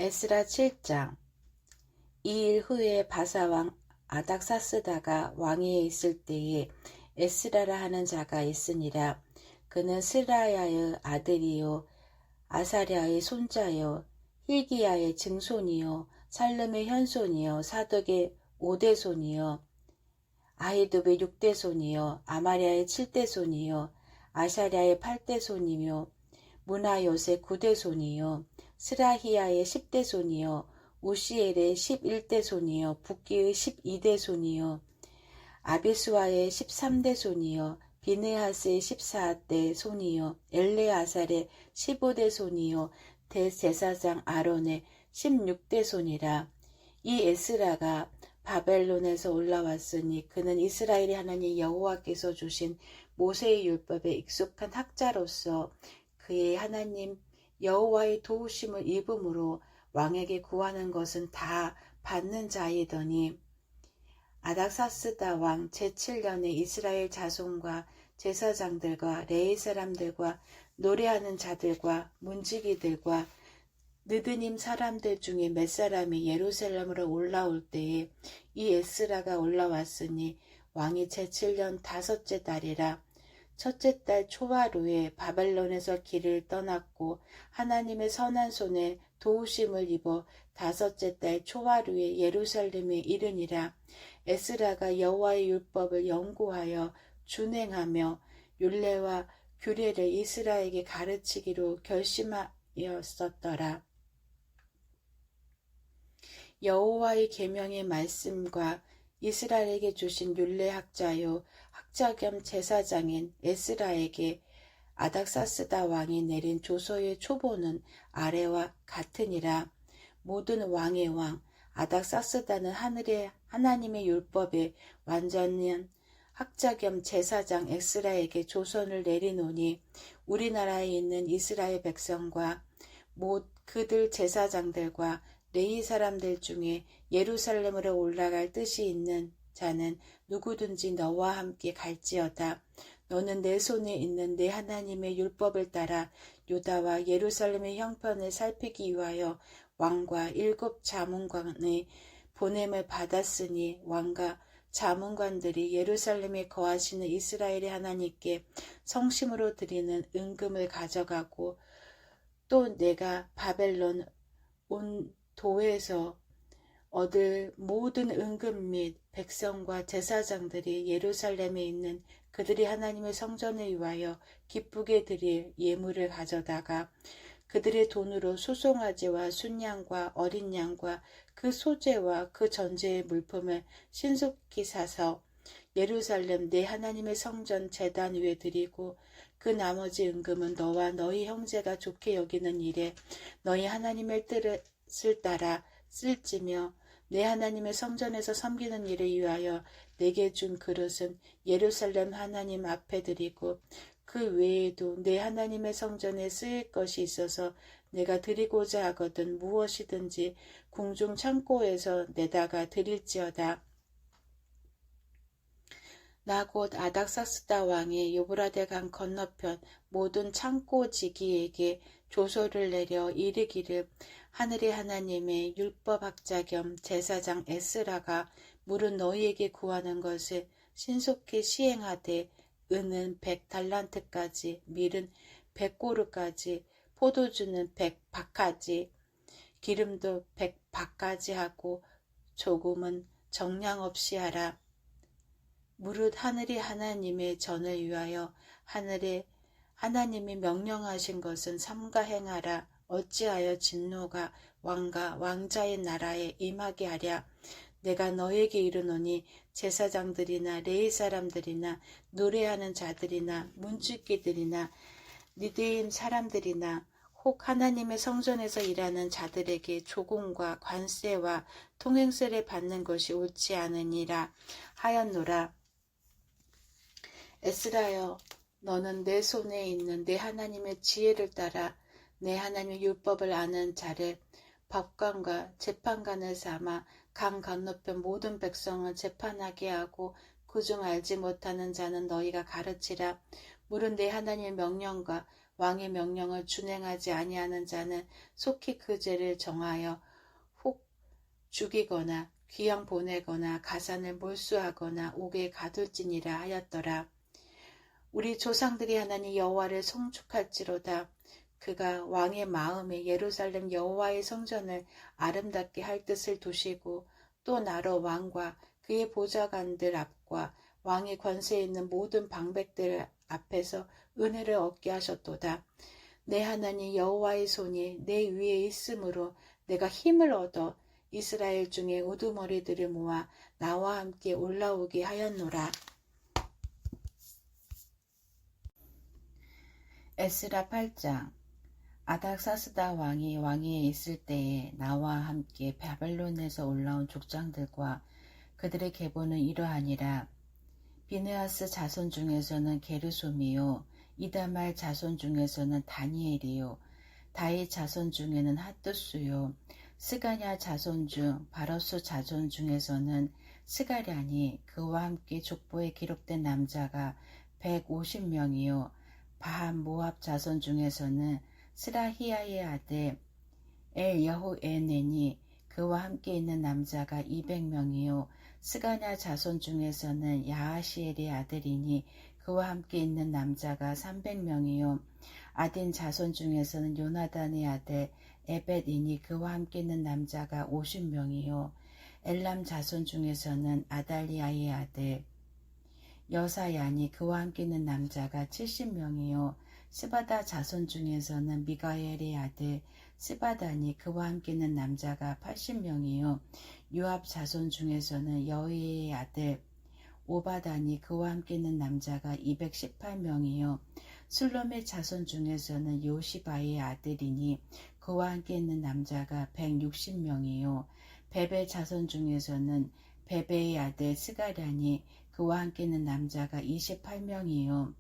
에스라 7장. 이 일 후에 바사왕 아닥사스다가 왕위에 있을 때에 에스라라 하는 자가 있으니라. 그는 스라야의 아들이요 아사랴의 손자요 힐기야의 증손이요 살름의 현손이요 사독의 오대손이요 아히둡의 6대손이요 아마랴의 7대손이요 아샤랴의 8대손이며 무나요의 9대손이요 스라히야의 10대손이요 우시엘의 11대손이요 붓기의 12대손이요 아비수아의 13대손이요 비느하스의 14대손이요 엘레아살의 15대손이요 대제사장 아론의 16대손이라. 이 에스라가 바벨론에서 올라왔으니 그는 이스라엘의 하나님 여호와께서 주신 모세의 율법에 익숙한 학자로서 그의 하나님 여호와의 도우심을 입음으로 왕에게 구하는 것은 다 받는 자이더니 아닥사스다 왕 제7년에 이스라엘 자손과 제사장들과 레위 사람들과 노래하는 자들과 문지기들과 느드님 사람들 중에 몇 사람이 예루살렘으로 올라올 때에 이 에스라가 올라왔으니 왕이 제7년 5째 달이라. 첫째 달 초하루에 바벨론에서 길을 떠났고 하나님의 선한 손에 도우심을 입어 5째 달 초하루에 예루살렘에 이르니라. 에스라가 여호와의 율법을 연구하여 준행하며 율례와 규례를 이스라엘에게 가르치기로 결심하였었더라. 여호와의 계명의 말씀과 이스라엘에게 주신 율례학자요 학자 겸 제사장인 에스라에게 아닥사스다 왕이 내린 조서의 초보는 아래와 같으니라. 모든 왕의 왕 아닥사스다는 하늘의 하나님의 율법에 완전한 학자 겸 제사장 에스라에게 조선을 내리노니 우리나라에 있는 이스라엘 백성과 그들 제사장들과 레위 사람들 중에 예루살렘으로 올라갈 뜻이 있는 자는 누구든지 너와 함께 갈지어다. 너는 내 손에 있는 내 하나님의 율법을 따라 유다와 예루살렘의 형편을 살피기 위하여 왕과 7 자문관의 보냄을 받았으니 왕과 자문관들이 예루살렘에 거하시는 이스라엘의 하나님께 성심으로 드리는 은금을 가져가고 또 내가 바벨론 온 도에서 얻을 모든 은금 및 백성과 제사장들이 예루살렘에 있는 그들이 하나님의 성전을 위하여 기쁘게 드릴 예물을 가져다가 그들의 돈으로 수송아지와 순양과 어린 양과 그 소재와 그 전제의 물품을 신속히 사서 예루살렘 내 하나님의 성전 제단 위에 드리고 그 나머지 은금은 너와 너희 형제가 좋게 여기는 일에 너희 하나님의 뜻을 따라 쓸지며 내 하나님의 성전에서 섬기는 일을 위하여 내게 준 그릇은 예루살렘 하나님 앞에 드리고 그 외에도 내 하나님의 성전에 쓰일 것이 있어서 내가 드리고자 하거든 무엇이든지 궁중 창고에서 내다가 드릴지어다. 나 곧 아닥사스다 왕의 유브라데 강 건너편 모든 창고지기에게 조서를 내려 이르기를 하늘의 하나님의 율법학자 겸 제사장 에스라가 물은 너희에게 구하는 것을 신속히 시행하되 은은 100달란트까지 밀은 100고르까지 포도주는 100바까지 기름도 100바까지 하고 조금은 정량 없이 하라. 무릇 하늘이 하나님의 전을 위하여 하늘의 하나님이 명령하신 것은 삼가 행하라. 어찌하여 진노가 왕과 왕자의 나라에 임하게 하랴. 내가 너에게 이르노니 제사장들이나 레위 사람들이나 노래하는 자들이나 문지기들이나 느드임 사람들이나 혹 하나님의 성전에서 일하는 자들에게 조공과 관세와 통행세를 받는 것이 옳지 않으니라 하였노라. 에스라여, 너는 내 손에 있는 내 하나님의 지혜를 따라 내 하나님의 율법을 아는 자를 법관과 재판관을 삼아 강 건너편 모든 백성을 재판하게 하고 그중 알지 못하는 자는 너희가 가르치라. 물은 내 하나님의 명령과 왕의 명령을 준행하지 아니하는 자는 속히 그 죄를 정하여 혹 죽이거나 귀양 보내거나 가산을 몰수하거나 옥에 가둘지니라 하였더라. 우리 조상들이 하나님 여호와를 송축할지로다. 그가 왕의 마음에 예루살렘 여호와의 성전을 아름답게 할 뜻을 두시고 또 나로 왕과 그의 보좌관들 앞과 왕의 권세에 있는 모든 방백들 앞에서 은혜를 얻게 하셨도다. 내 하나님 여호와의 손이 내 위에 있으므로 내가 힘을 얻어 이스라엘 중에 우두머리들을 모아 나와 함께 올라오게 하였노라. 에스라 8장. 아닥사스다 왕이 왕위에 있을 때에 나와 함께 바벨론에서 올라온 족장들과 그들의 계보는 이러하니라. 비느하스 자손 중에서는 게르솜이요, 이다말 자손 중에서는 다니엘이요, 다윗 자손 중에는 핫두스요, 스가냐 자손 중 바로스 자손 중에서는 스가랴니 그와 함께 족보에 기록된 남자가 150명이요, 바한 모압 자손 중에서는 스라히야의 아들 엘여호에넨이 그와 함께 있는 남자가 200명이요 스가냐 자손 중에서는 야하시엘의 아들이니 그와 함께 있는 남자가 300명이요 아딘 자손 중에서는 요나단의 아들 에벳이니 그와 함께 있는 남자가 50명이요 엘람 자손 중에서는 아달리아의 아들 여사야니 그와 함께 있는 남자가 70명이요 스바다 자손 중에서는 미가엘의 아들 스바다니 그와 함께 있는 남자가 80명이요 요압 자손 중에서는 여의의 아들 오바다니 그와 함께 있는 남자가 218명이요 술롬의 자손 중에서는 요시바의 아들이니 그와 함께 있는 남자가 160명이요 베베 자손 중에서는 베베의 아들 스가랴니 그와 함께 있는 남자가 28명이요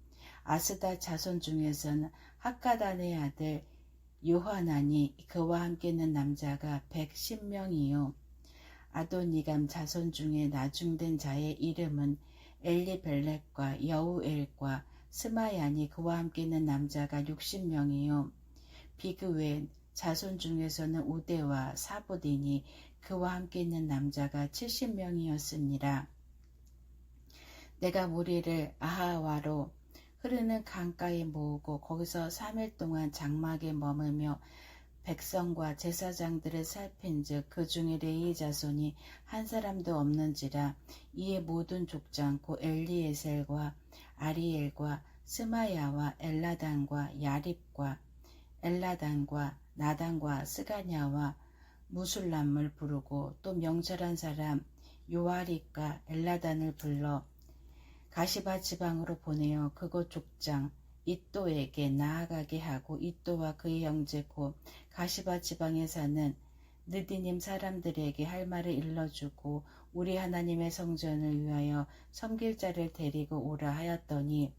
아스다 자손 중에서는 학가단의 아들 요하나니 그와 함께 있는 남자가 110명이요 아도니감 자손 중에 나중된 자의 이름은 엘리벨렉과 여우엘과 스마야니 그와 함께 있는 남자가 60명이요 비그웬 자손 중에서는 우데와 사보디니 그와 함께 있는 남자가 70명이었습니다. 내가 무리를 아하와로 흐르는 강가에 모으고 거기서 3일 동안 장막에 머물며 백성과 제사장들을 살핀즉 그 중에 레위 자손이 한 사람도 없는지라. 이에 모든 족장 곧 엘리에셀과 아리엘과 스마야와 엘라단과 야립과 엘라단과 나단과 스가냐와 무술람을 부르고 또 명철한 사람 요아립과 엘라단을 불러 가시바 지방으로 보내어 그곳 족장 이또에게 나아가게 하고 이또와 그의 형제 곧 가시바 지방에 사는 느디님 사람들에게 할 말을 일러주고 우리 하나님의 성전을 위하여 섬길 자를 데리고 오라 하였더니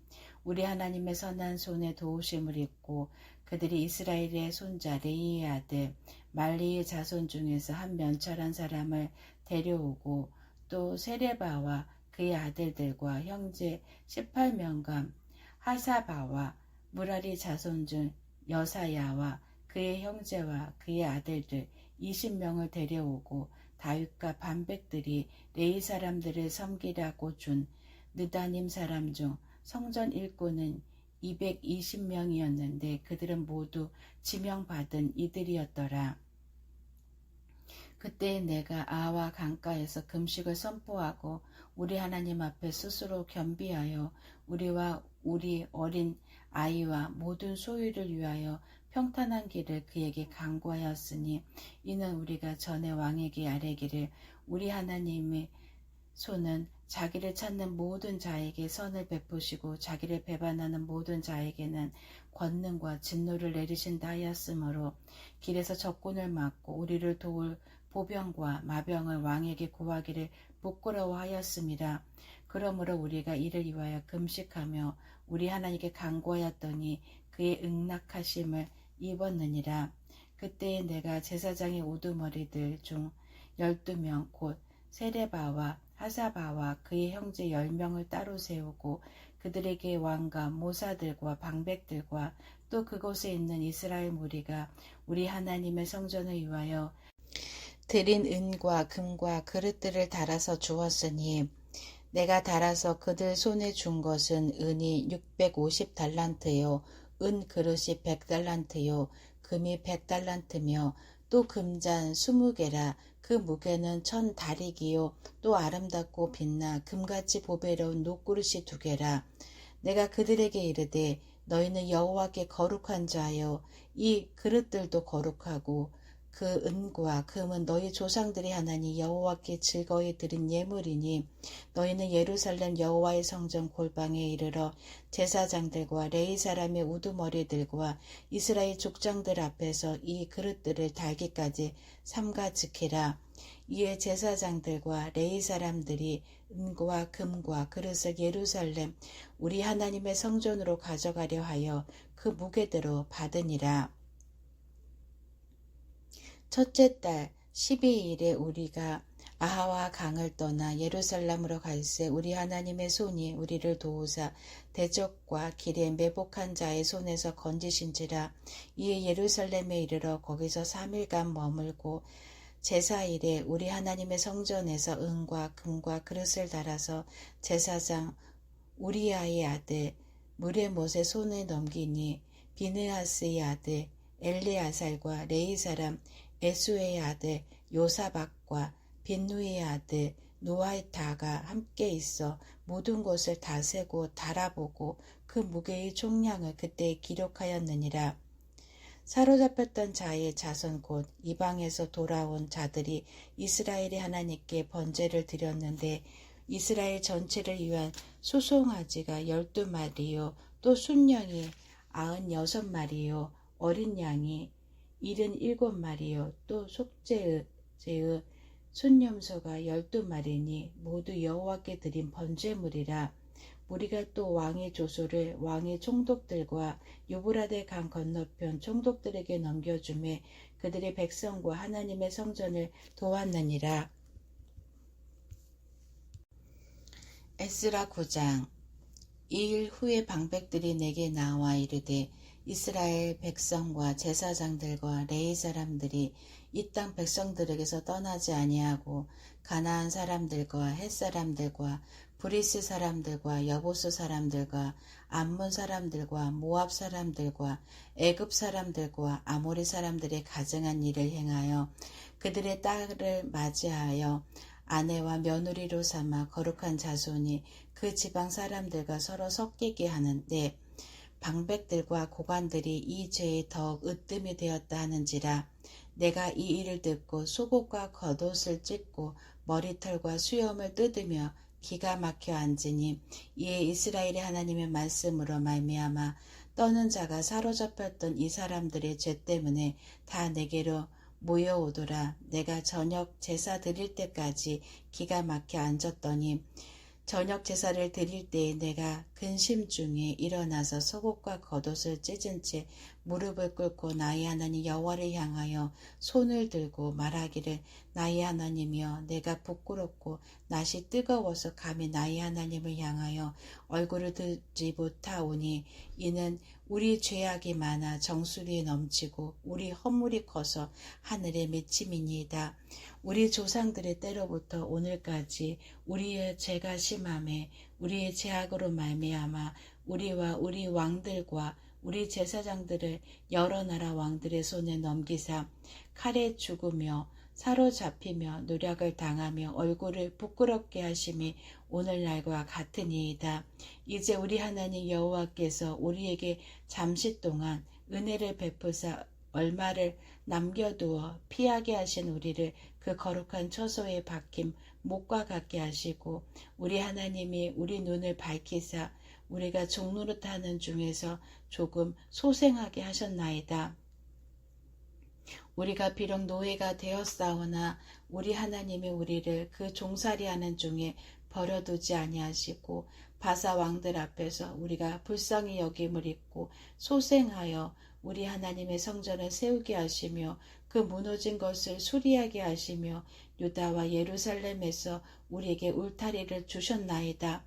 우리 하나님의 선한 손에 도우심을 입고 그들이 이스라엘의 손자 레이의 아들 말리의 자손 중에서 한 면철한 사람을 데려오고 또 세레바와 그의 아들들과 형제 18명과 하사바와 무라리 자손 중 여사야와 그의 형제와 그의 아들들 20명을 데려오고 다윗과 반백들이 레위 사람들을 섬기라고 준 느다님 사람 중 성전 일꾼은 220명이었는데 그들은 모두 지명받은 이들이었더라. 그때 내가 아와 강가에서 금식을 선포하고 우리 하나님 앞에 스스로 겸비하여 우리와 우리 어린 아이와 모든 소유를 위하여 평탄한 길을 그에게 강구하였으니 이는 우리가 전에 왕에게 아뢰기를 우리 하나님의 손은 자기를 찾는 모든 자에게 선을 베푸시고 자기를 배반하는 모든 자에게는 권능과 진노를 내리신다 하였으므로 길에서 적군을 막고 우리를 도울 보병과 마병을 왕에게 구하기를 부끄러워하였습니다. 그러므로 우리가 이를 위하여 금식하며 우리 하나님께 간구하였더니 그의 응낙하심을 입었느니라. 그때에 내가 제사장의 우두머리들 중 12명 곧 세레바와 하사바와 그의 형제 10명을 따로 세우고 그들에게 왕과 모사들과 방백들과 또 그곳에 있는 이스라엘 무리가 우리 하나님의 성전을 위하여 드린 은과 금과 그릇들을 달아서 주었으니 내가 달아서 그들 손에 준 것은 은이 650달란트요 은 그릇이 100달란트요 금이 100달란트며 또 금잔 20개라. 그 무게는 1000다리기요 또 아름답고 빛나 금같이 보배로운 녹그릇이 2개라. 내가 그들에게 이르되 너희는 여호와께 거룩한 자여 이 그릇들도 거룩하고 그 은과 금은 너희 조상들의 하나님 여호와께 즐거이 드린 예물이니 너희는 예루살렘 여호와의 성전 골방에 이르러 제사장들과 레위 사람의 우두머리들과 이스라엘 족장들 앞에서 이 그릇들을 달기까지 삼가 지키라. 이에 제사장들과 레위 사람들이 은과 금과 그릇을 예루살렘 우리 하나님의 성전으로 가져가려 하여 그 무게대로 받으니라. 첫째 달 12일에 우리가 아하와 강을 떠나 예루살렘으로 갈새 우리 하나님의 손이 우리를 도우사 대적과 길에 매복한 자의 손에서 건지신지라. 이에 예루살렘에 이르러 거기서 3일간 머물고 제사일에 우리 하나님의 성전에서 은과 금과 그릇을 달아서 제사장 우리아의 아들 무레못의 손에 넘기니 비느하스의 아들 엘레아살과 레위 사람 에수의 아들 요사박과 빈누이의 아들 노아이타가 함께 있어 모든 것을 다 세고 달아보고 그 무게의 총량을 그때 기록하였느니라. 사로잡혔던 자의 자손 곧 이방에서 돌아온 자들이 이스라엘의 하나님께 번제를 드렸는데 이스라엘 전체를 위한 소송아지가 12마리요 또 순양이 96마리요 어린 양이 77마리요 또 속죄의 순염소가 12마리니 모두 여호와께 드린 번제물이라. 우리가 또 왕의 조소를 왕의 총독들과 유브라데 강 건너편 총독들에게 넘겨주매 그들의 백성과 하나님의 성전을 도왔느니라. 에스라 9장. 이 일 후에 방백들이 내게 나와 이르되 이스라엘 백성과 제사장들과 레위 사람들이 이 땅 백성들에게서 떠나지 아니하고 가나안 사람들과 헷 사람들과 브리스 사람들과 여보스 사람들과 암몬 사람들과 모압 사람들과 애굽 사람들과 아모리 사람들의 가증한 일을 행하여 그들의 딸을 맞이하여 아내와 며느리로 삼아 거룩한 자손이 그 지방 사람들과 서로 섞이게 하는데 방백들과 고관들이 이 죄에 더욱 으뜸이 되었다 하는지라. 내가 이 일을 듣고 속옷과 겉옷을 찢고 머리털과 수염을 뜯으며 기가 막혀 앉으니 이에 이스라엘의 하나님의 말씀으로 말미암아 떠는 자가 사로잡혔던 이 사람들의 죄 때문에 다 내게로 모여오더라. 내가 저녁 제사 드릴 때까지 기가 막혀 앉았더니 저녁 제사를 드릴 때에 내가 근심 중에 일어나서 속옷과 겉옷을 찢은 채 무릎을 꿇고 나의 하나님 여호와를 향하여 손을 들고 말하기를 나의 하나님이여 내가 부끄럽고 낯이 뜨거워서 감히 나의 하나님을 향하여 얼굴을 들지 못하오니 이는 우리 죄악이 많아 정수리에 넘치고 우리 허물이 커서 하늘에 맺힘이니이다. 우리 조상들의 때로부터 오늘까지 우리의 죄가 심함에 우리의 죄악으로 말미암아 우리와 우리 왕들과 우리 제사장들을 여러 나라 왕들의 손에 넘기사 칼에 죽으며 사로잡히며 노략을 당하며 얼굴을 부끄럽게 하심이 오늘날과 같으니이다. 이제 우리 하나님 여호와께서 우리에게 잠시 동안 은혜를 베푸사 얼마를 남겨두어 피하게 하신 우리를 그 거룩한 처소에 박힌 목과 같게 하시고 우리 하나님이 우리 눈을 밝히사 우리가 종노릇하는 중에서 조금 소생하게 하셨나이다. 우리가 비록 노예가 되었사오나 우리 하나님이 우리를 그 종살이하는 중에 버려두지 아니하시고 바사 왕들 앞에서 우리가 불쌍히 여김을 입고 소생하여 우리 하나님의 성전을 세우게 하시며 그 무너진 것을 수리하게 하시며 유다와 예루살렘에서 우리에게 울타리를 주셨나이다.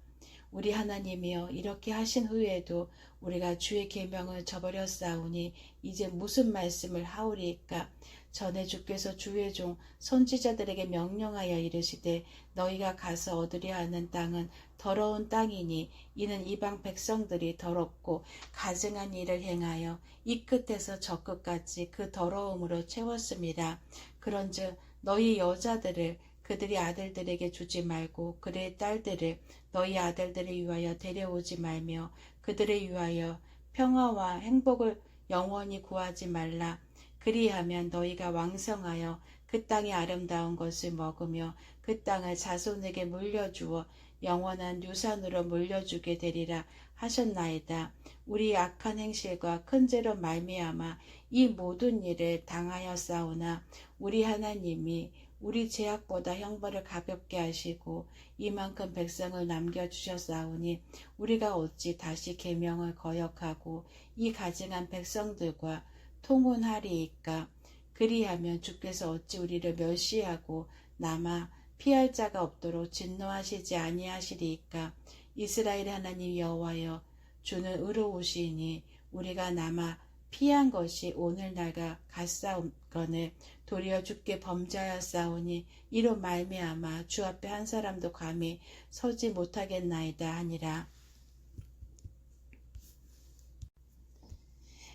우리 하나님이여 이렇게 하신 후에도 우리가 주의 계명을 저버렸사오니 이제 무슨 말씀을 하오리이까. 전에 주께서 주의 종 선지자들에게 명령하여 이르시되 너희가 가서 얻으려 하는 땅은 더러운 땅이니 이는 이방 백성들이 더럽고 가증한 일을 행하여 이 끝에서 저 끝까지 그 더러움으로 채웠습니다. 그런즉 너희 여자들을 그들의 아들들에게 주지 말고 그들의 딸들을 너희 아들들을 위하여 데려오지 말며 그들을 위하여 평화와 행복을 영원히 구하지 말라. 그리하면 너희가 왕성하여 그 땅의 아름다운 것을 먹으며 그 땅을 자손에게 물려주어 영원한 유산으로 물려주게 되리라 하셨나이다. 우리 악한 행실과 큰 죄로 말미암아 이 모든 일을 당하였사오나 우리 하나님이 우리 죄악보다 형벌을 가볍게 하시고 이만큼 백성을 남겨주셨사오니 우리가 어찌 다시 계명을 거역하고 이 가증한 백성들과 통혼하리이까. 그리하면 주께서 어찌 우리를 멸시하고 남아 피할 자가 없도록 진노하시지 아니하시리이까. 이스라엘 하나님 여호와여 주는 의로우시니 우리가 남아 피한 것이 오늘날과 같사온거늘 도리어 주께 범죄하였사오니 이로 말미암아 주 앞에 한 사람도 감히 서지 못하겠나이다 하니라.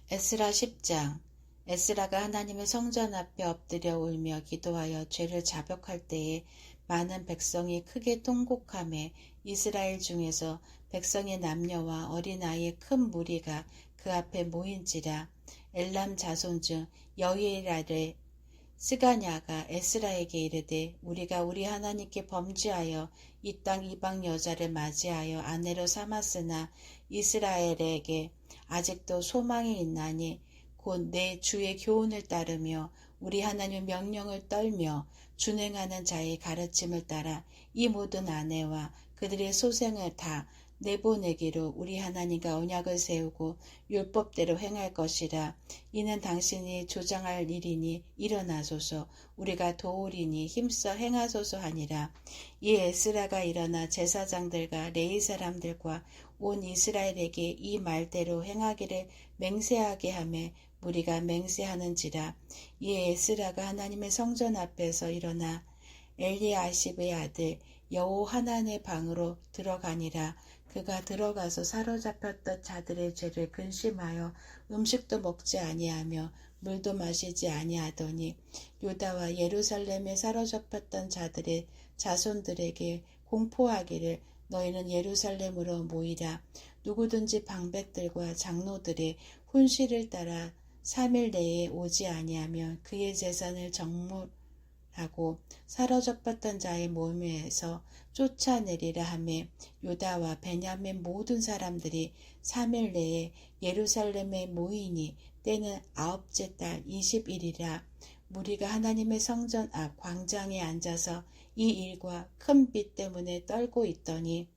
에스라 10장. 에스라가 하나님의 성전 앞에 엎드려 울며 기도하여 죄를 자백할 때에 많은 백성이 크게 통곡하며 이스라엘 중에서 백성의 남녀와 어린아이의 큰 무리가 그 앞에 모인지라. 엘람 자손 중 여이엘의 스가냐가 에스라에게 이르되 우리가 우리 하나님께 범죄하여 이 땅 이방 여자를 맞이하여 아내로 삼았으나 이스라엘에게 아직도 소망이 있나니 곧 내 주의 교훈을 따르며 우리 하나님의 명령을 떨며 준행하는 자의 가르침을 따라 이 모든 아내와 그들의 소생을 다 내보내기로 우리 하나님과 언약을 세우고 율법대로 행할 것이라. 이는 당신이 조장할 일이니 일어나소서. 우리가 도우리니 힘써 행하소서 하니라. 이 에스라가 일어나 제사장들과 레위 사람들과 온 이스라엘에게 이 말대로 행하기를 맹세하게 하며 무리가 맹세하는지라. 이 에스라가 하나님의 성전 앞에서 일어나 엘리아십의 아들 여호하난의 방으로 들어가니라. 그가 들어가서 사로잡혔던 자들의 죄를 근심하여 음식도 먹지 아니하며 물도 마시지 아니하더니 유다와 예루살렘에 사로잡혔던 자들의 자손들에게 공포하기를 너희는 예루살렘으로 모이라. 누구든지 방백들과 장로들의 훈시를 따라 3일 내에 오지 아니하면 그의 재산을 정몰하고 사로잡혔던 자의 몸에서 쫓아내리라 하며 유다와 베냐민 모든 사람들이 3일 내에 예루살렘에 모이니 때는 9째 달 20일이라. 무리가 하나님의 성전 앞 광장에 앉아서 이 일과 큰 비 때문에 떨고 있더니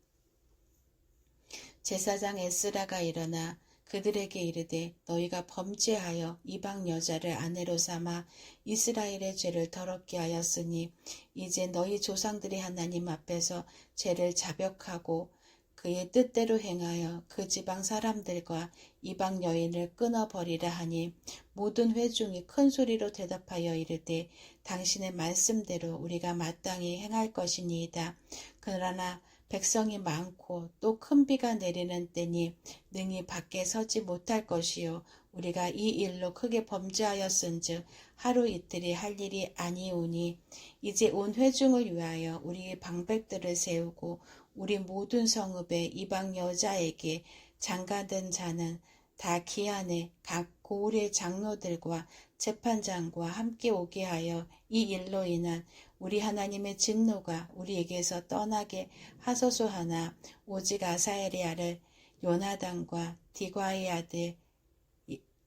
제사장 에스라가 일어나 그들에게 이르되 너희가 범죄하여 이방 여자를 아내로 삼아 이스라엘의 죄를 더럽게 하였으니 이제 너희 조상들이 하나님 앞에서 죄를 자백하고 그의 뜻대로 행하여 그 지방 사람들과 이방 여인을 끊어버리라 하니 모든 회중이 큰 소리로 대답하여 이르되 당신의 말씀대로 우리가 마땅히 행할 것이니이다. 그러나 백성이 많고 또 큰 비가 내리는 때니 능히 밖에 서지 못할 것이요 우리가 이 일로 크게 범죄하였은즉 하루 이틀이 할 일이 아니오니 이제 온 회중을 위하여 우리의 방백들을 세우고 우리 모든 성읍의 이방 여자에게 장가든 자는 다 기한에 각 고을의 장로들과 재판장과 함께 오게 하여 이 일로 인한 우리 하나님의 진노가 우리에게서 떠나게 하소서 하나 오직 아사엘의 아들 요나단과 디과의 아들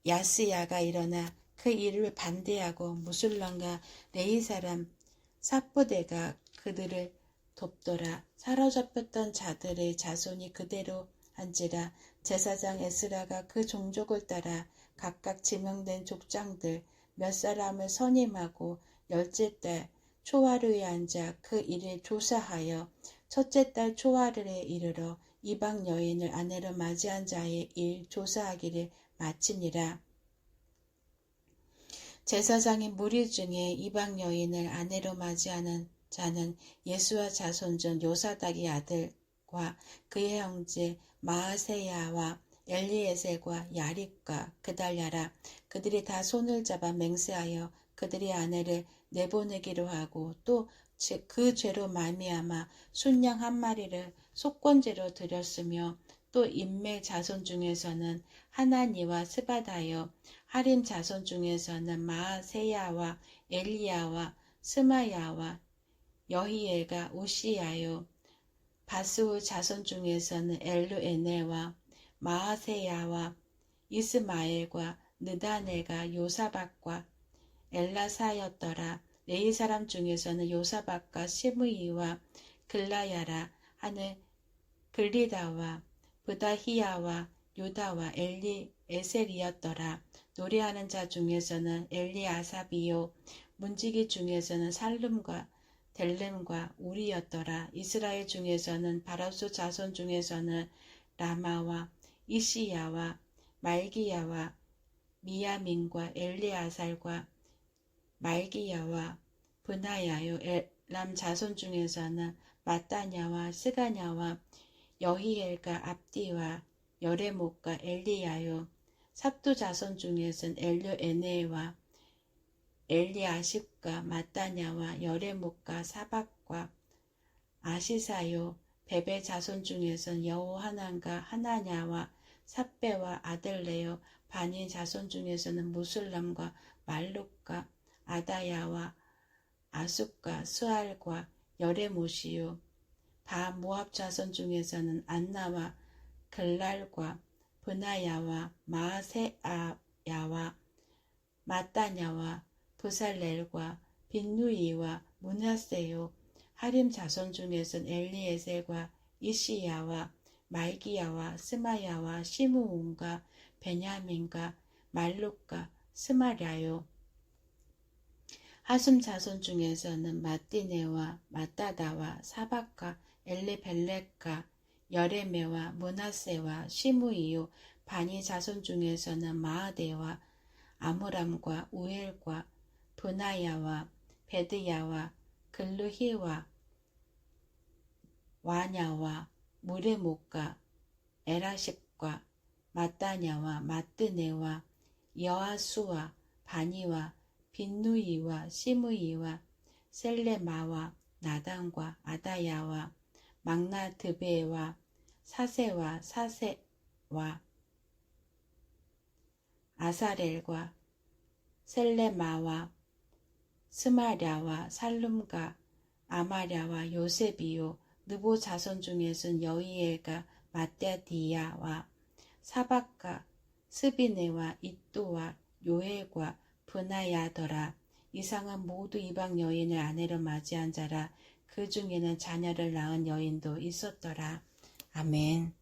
야스야가 일어나 그 일을 반대하고 무술람과 레위 사람 삽부대가 그들을 돕더라. 사로잡혔던 자들의 자손이 그대로 한지라. 제사장 에스라가 그 종족을 따라 각각 지명된 족장들 몇 사람을 선임하고 10째 달 초하루에 앉아 그 일을 조사하여 첫째 달 초하루에 이르러 이방 여인을 아내로 맞이한 자의 일 조사하기를 마치니라. 제사장의 무리 중에 이방 여인을 아내로 맞이하는 자는 예수와 자손 중 요사닥의 아들과 그의 형제 마아세야와 엘리에셀과 야립과 그달랴라. 그들이 다 손을 잡아 맹세하여 그들의 아내를 내보내기로 하고 또 그 죄로 말미암아 순양 한 마리를 속건제로 드렸으며 또 인멜 자손 중에서는 하나니와 스바다요 하림 자손 중에서는 마아세야와 엘리야와 스마야와 여히엘과 우시야요 바스후 자손 중에서는 엘루에네와 마아세야와 이스마엘과 느다넬과 요사박과 엘라사였더라. 레위 사람 중에서는 요사박과 시므이와 글라야라 하는 글리다와 브다히야와 유다와 엘리에셀이었더라. 노래하는 자 중에서는 엘리아사비요 문지기 중에서는 살룸과 델렘과 우리였더라. 이스라엘 중에서는 바라수 자손 중에서는 라마와 이시야와 말기야와 미야민과 엘리아살과 말기야와 브나야요 람 자손 중에서는 마따냐와 스가냐와 여히엘과 압디와 여레목과 엘리야요 삽두 자손 중에서는 엘류에네와 엘리아십과 마따냐와 여레목과 사박과 아시사요 베베 자손 중에서는 여호하난과 하나냐와 삽베와 아들레요 바니 자손 중에서는 무술람과 말룩과 아다야와 아숫과 스알과 여레모시요 바 모압 자손 중에서는 안나와 글랄과 브나야와 마아세아야와 마따냐와 부살렐과 빈누이와 문하세요 하림 자손 중에서는 엘리에셀과 이시야와 말기야와 스마야와 시므온과 베냐민과 말룩과 스마랴요 하숨 자손 중에서는 마띠네와 마따다와 사박과 엘리벨렉과 여레메와 문하세와 시므이요 바니 자손 중에서는 마아데와 아므람과 우엘과 브나야와 베드야와 글루히와 와냐와 무레목과 에라십과 마따냐와 마뜨네와 여아수와 바니와 빈누이와 시므이와 셀레마와 나단과 아다야와 막나드베와 사세와 사세와 아사렐과 셀레마와 스마랴와 살룸과 아마랴와 요셉이요 느보 자손 중에서는 여히엘과 마떼디야와 사박과 스비네와 이또와 요엘과 브나야더라. 이상은 모두 이방 여인을 아내로 맞이한 자라. 그 중에는 자녀를 낳은 여인도 있었더라. 아멘.